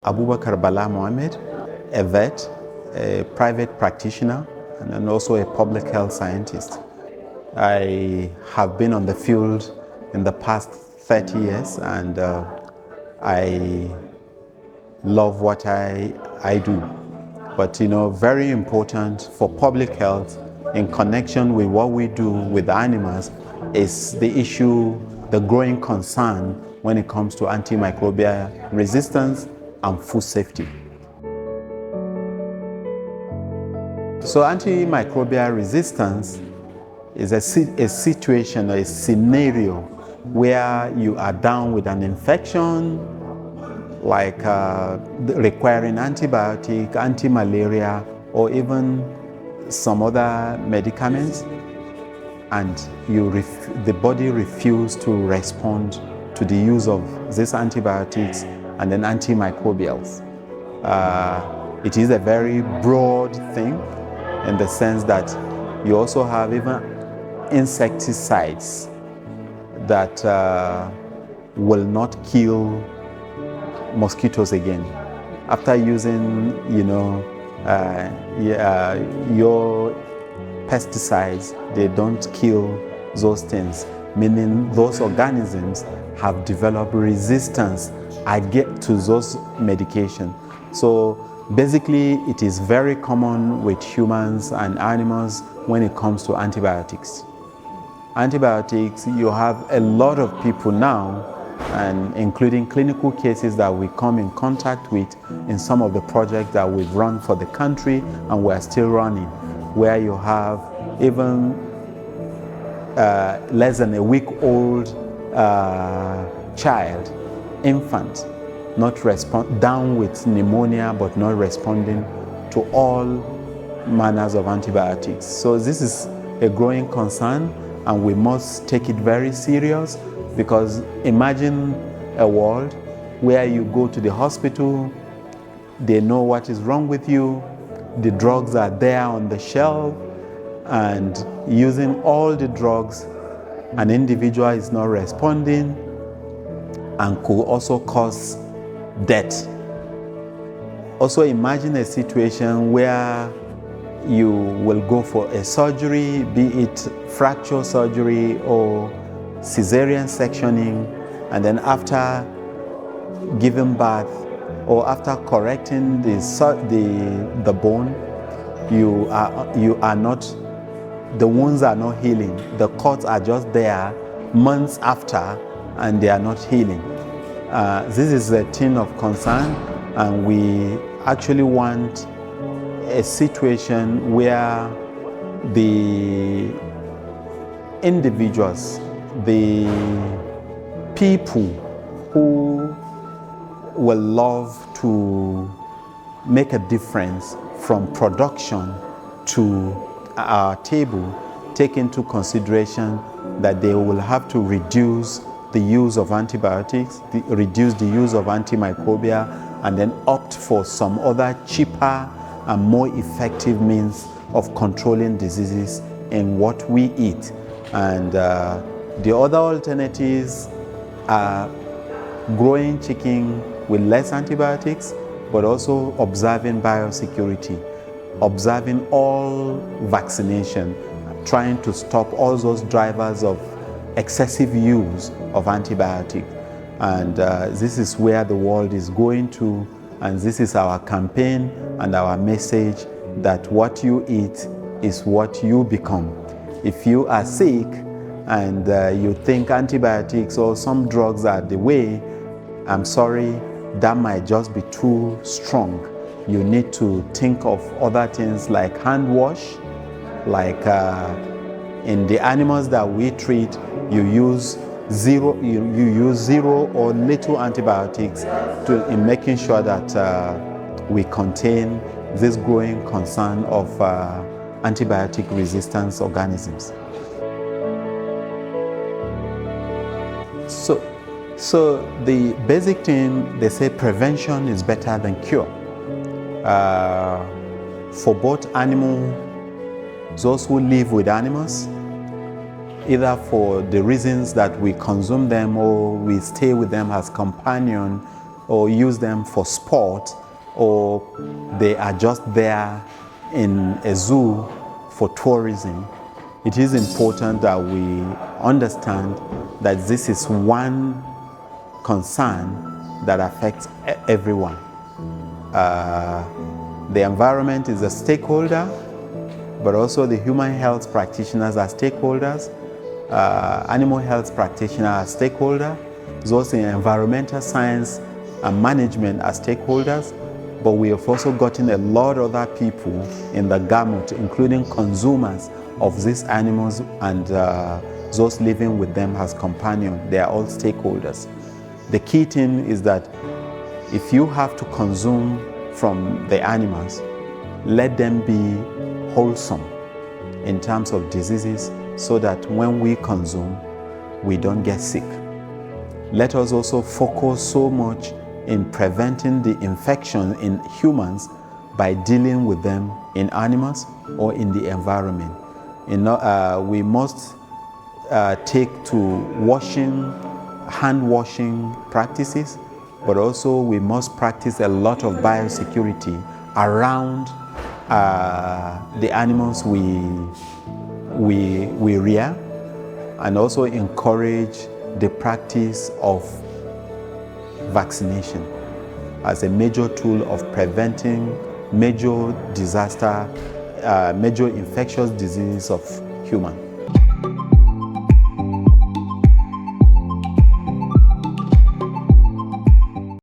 Abubakar Bala Mohammed, a vet, a private practitioner, and then also a public health scientist. I have been on the field in the past 30 years and I love what I do. But very important for public health in connection with what we do with animals is the issue, the growing concern when it comes to antimicrobial resistance and food safety. So antimicrobial resistance is a situation or a scenario where you are down with an infection like requiring antibiotic, anti-malaria, or even some other medicaments, and the body refuses to respond to the use of these antibiotics and then antimicrobials. It is a very broad thing in the sense that you also have even insecticides that will not kill mosquitoes again. After using, your pesticides, they don't kill those things, meaning those organisms have developed resistance to those medications. So basically, it is very common with humans and animals when it comes to antibiotics. Antibiotics, you have a lot of people now, and including clinical cases that we come in contact with in some of the projects that we've run for the country and we're still running, where you have even less than a week old child, infant, down with pneumonia but not responding to all manners of antibiotics. So this is a growing concern and we must take it very serious, because imagine a world where you go to the hospital, they know what is wrong with you, the drugs are there on the shelf, and using all the drugs, an individual is not responding and could also cause death. Also imagine a situation where you will go for a surgery, be it fracture surgery or cesarean sectioning, and then after giving birth or after correcting the bone, the wounds are not healing. The cuts are just there months after and they are not healing. This is a thing of concern, and we actually want a situation where the individuals, the people who will love to make a difference from production to our table take into consideration that they will have to reduce the use of antibiotics, reduce the use of antimicrobial, and then opt for some other cheaper and more effective means of controlling diseases in what we eat. And the other alternatives are growing chicken with less antibiotics, but also observing biosecurity, observing all vaccination, trying to stop all those drivers of excessive use of antibiotics. And this is where the world is going to, and this is our campaign and our message, that what you eat is what you become. If you are sick and you think antibiotics or some drugs are the way, I'm sorry, that might just be too strong. You need to think of other things like hand wash, like in the animals that we treat, you use zero or little antibiotics in making sure that we contain this growing concern of antibiotic resistance organisms. So the basic thing, they say prevention is better than cure. For both those who live with animals, either for the reasons that we consume them or we stay with them as companions or use them for sport, or they are just there in a zoo for tourism. It is important that we understand that this is one concern that affects everyone. The environment is a stakeholder, but also the human health practitioners are stakeholders. Animal health practitioners are stakeholders. Those in environmental science and management are stakeholders. But we have also gotten a lot of other people in the gamut, including consumers of these animals and those living with them as companions. They are all stakeholders. The key thing is that if you have to consume from the animals, let them be wholesome in terms of diseases, so that when we consume, we don't get sick. Let us also focus so much in preventing the infection in humans by dealing with them in animals or in the environment. We must take to hand washing practices, but also we must practice a lot of biosecurity around the animals we rear, and also encourage the practice of vaccination as a major tool of preventing major disaster, major infectious diseases of humans.